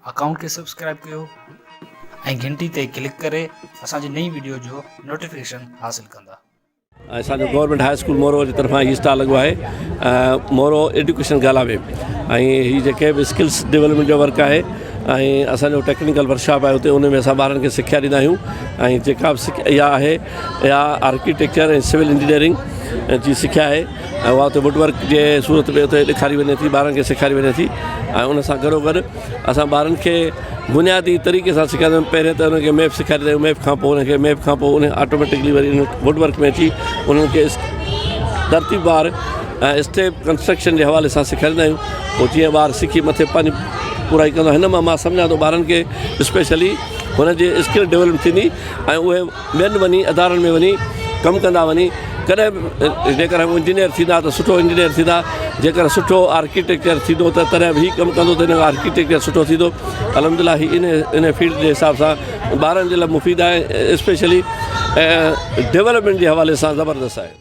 Account के subscribe कयो ऐं घंटी ते क्लिक करे असांजी नई वीडियो जो नोटिफिकेशन हासिल कंदा। असांजो गवर्नमेंट हाई स्कूल मोरो जी तरफ़ां ही स्टॉल लॻो आहे मोरो एजुकेशन ॻाल्हाए ऐं हीअ जेके बि स्किल्स डेवलपमेंट जो वर्क आहे ऐं असांजो टेक्निकल वर्कशॉप आहे उते उन में असां ॿारनि खे सिखिया ॾींदा आहियूं ऐं जेका बि इहा आहे इहा आर्किटेक्चर ऐं सिविल इंजीनियरिंग जी सिखिया आहे ऐं उहा उते वुडवर्क जे सूरत में उते ॾेखारी वञे थी, ॿारनि खे सेखारी वञे थी ऐं उन सां गॾोगॾु असां ॿारनि खे बुनियादी तरीक़े सां सेखारींदा आहियूं। पहिरियों त उनखे मैप सेखारींदा आहियूं, मैप खां पोइ उन ऑटोमेटिकली वरी वुडवर्क में अची उन्हनि खे तरतीबवार ऐं स्टेप कंस्ट्रक्शन जे हवाले सां सेखारींदा आहियूं। पोइ जीअं ॿारु सिखी मथे पंहिंजी पूराई कंदो। हिन मां सम्झां थो ॿारनि खे स्पेशली हुनजी स्किल डेवलप थींदी ऐं उहे ॿियनि वञी अदारनि में वञी कमु कंदा। वञी कॾहिं जेकर इंजीनियर थींदा त सुठो इंजीनियर थींदा, जेकर सुठो आर्किटेक्चर थींदो त तॾहिं बि कमु कंदो त हिन जो आर्किटेक्चर सुठो थींदो। अलहमदिल्ला ही इन फील्ड जे हिसाब सां ॿारनि जे लाइ मुफ़ीद आहे, स्पेशली डेवलपमेंट जे हवाले सां ज़बरदस्त आहे।